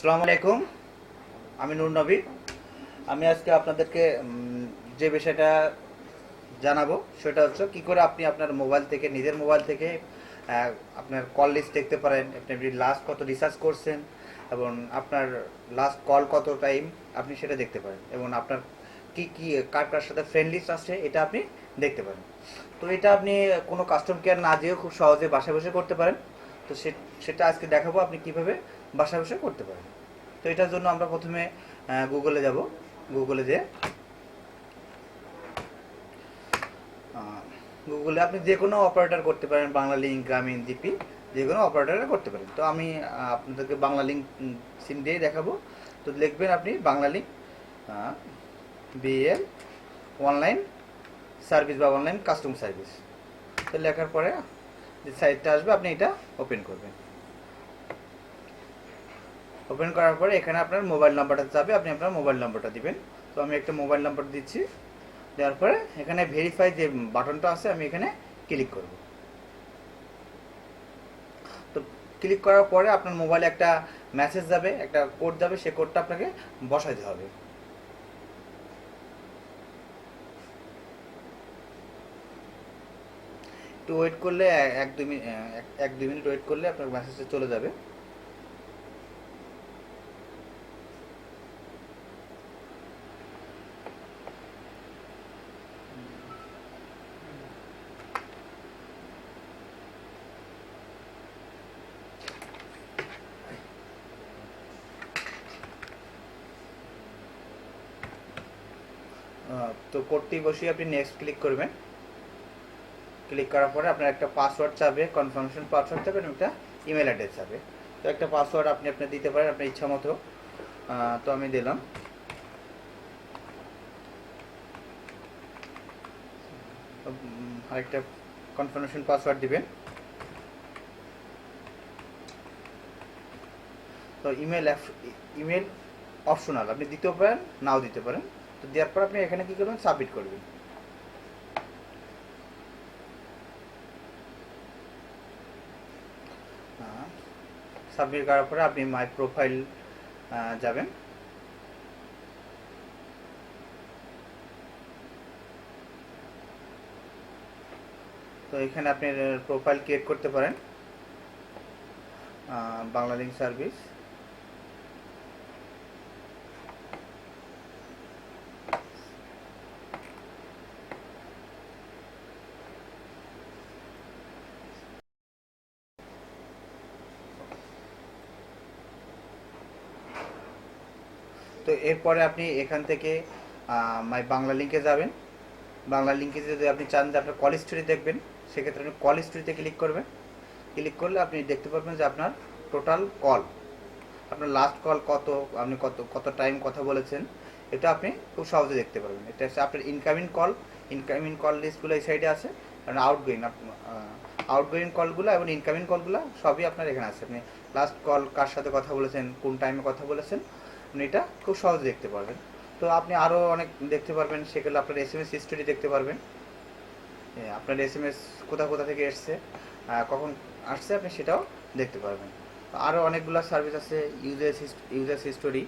আসসালামু আলাইকুম। আমি নূর নবী। আমি আজকে আপনাদেরকে যে বিষয়টা জানাবো সেটা হচ্ছে কি করে আপনি আপনার মোবাইল থেকে, নিজের মোবাইল থেকে আপনার কল লিস্ট দেখতে পারেন, আপনি লাস্ট কত রিচার্জ করছেন এবং আপনার লাস্ট কল কত টাইম আপনি সেটা দেখতে পারেন, এবং আপনার কি কি কার কার সাথে ফ্রেন্ড লিস্ট আছে এটা আপনি দেখতে পারেন। তো এটা আপনি কোনো কাস্টম কেয়ার না যেয়েও খুব সহজে বাসায় বসে করতে পারেন। তো সেটা আজকে দেখাবো আপনি কিভাবে বাসায় বসে করতে পারেন। তো এটার জন্য আমরা প্রথমে গুগলে যাব। গুগলে যে গুগলে আপনি যে কোনো অপারেটর করতে পারেন, বাংলা লিঙ্ক, গ্রামীণ, জিপি, যে কোনো অপারেটরে করতে পারেন। তো আমি আপনাদেরকে বাংলা লিঙ্ক সিম দিয়ে দেখাবো। তো লিখবেন আপনি Bangla link, BL online service বা অনলাইন কাস্টম সার্ভিস। তো লেখার পরে যে সাইটটা আসবে আপনি এটা ওপেন করবেন। ওপেন করার পরে এখানে আপনার মোবাইল নাম্বারটা যাবে, আপনি আপনার মোবাইল নাম্বারটা দিবেন। তো আমি একটা মোবাইল নাম্বার দিচ্ছি। দেওয়ার পরে এখানে ভেরিফাই যে বাটনটা আছে আমি এখানে ক্লিক করব। তো ক্লিক করার পরে আপনার মোবাইলে একটা মেসেজ যাবে, একটা কোড যাবে, সেই কোডটা আপনাকে বসাইতে হবে। একটু ওয়েট করলে 1-2 মিনিট ওয়েট করলে আপনার মেসেজটা চলে যাবে। তো কোডটি বসিয়ে আপনি নেক্সট ক্লিক করবেন। ক্লিক করার পরে আপনার একটা পাসওয়ার্ড চাবে, কনফার্মেশন পাসওয়ার্ড চাবে, এবং একটা ইমেল অ্যাড্রেস চাবে। তো একটা পাসওয়ার্ড আপনি দিতে পারেন আপনার ইচ্ছা মতো। তো আমি দিলাম। আরেকটা কনফার্মেশন পাসওয়ার্ড দিবেন। তো ইমেল অপশনাল, আপনি দিতেও পারেন, নাও দিতে পারেন। তো দেওয়ার পর আপনি এখানে কি করবেন, সাবমিট করবেন। সাবমিট করার পরে আপনি মাই প্রোফাইল যাবেন। তো এখানে আপনি প্রোফাইল ক্রিয়েট করতে পারেন, বাংলা লিঙ্ক সার্ভিস। তো এরপরে আপনি এখান থেকে মাই বাংলা লিঙ্কে যাবেন। বাংলা লিঙ্কে যদি আপনি চান যে আপনার কল হিস্ট্রি দেখবেন, সেক্ষেত্রে আপনি কল হিস্ট্রিতে ক্লিক করবেন। ক্লিক করলে আপনি দেখতে পাবেন যে আপনার টোটাল কল, আপনার লাস্ট কল কত, আপনি কত কত টাইম কথা বলেছেন, এটা আপনি খুব সহজে দেখতে পারবেন। এটা হচ্ছে আপনার ইনকামিং কল লিস্টগুলো এই সাইডে আছে, কারণ আউটগোয়িং কলগুলো এবং ইনকামিং কলগুলো সবই আপনার এখানে আছে। আপনি লাস্ট কল কার সাথে কথা বলেছেন, কোন টাইমে কথা বলেছেন, আপনি এটা খুব সহজে দেখতে পারবেন। তো আপনি আরও অনেক দেখতে পারবেন, সেগুলো আপনার SMS হিস্টোরি দেখতে পারবেন। আপনার SMS কোথা থেকে এসছে, কখন আসছে, আপনি সেটাও দেখতে পারবেন। আরও অনেকগুলো সার্ভিস আছে, ইউজার হিস্টোরি,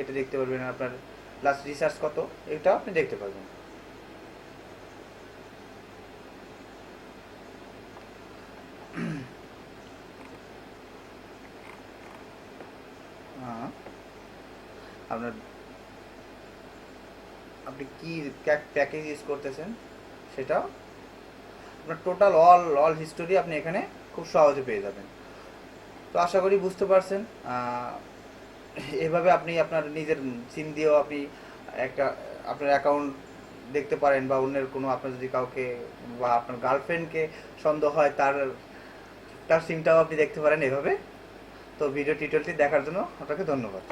এটা দেখতে পারবেন। আপনার লাস্ট রিচার্জ কত, এটাও আপনি দেখতে পারবেন। আপনার আপনি কি প্যাকেজ ইউজ করতেছেন সেটাও আপনার টোটাল অল হিস্টোরি আপনি এখানে খুব সহজে পেয়ে যাবেন। তো আশা করি বুঝতে পারছেন। এভাবে আপনি আপনার নিজের সিম দিয়েও আপনি একটা আপনার অ্যাকাউন্ট দেখতে পারেন, বা অন্যের কোনো, আপনার যদি কাউকে বা আপনার গার্লফ্রেন্ডকে সন্দেহ হয়, তার সিমটাও আপনি দেখতে পারেন এভাবে। তো ভিডিও টিউটোরিয়ালটি দেখার জন্য আপনাকে ধন্যবাদ।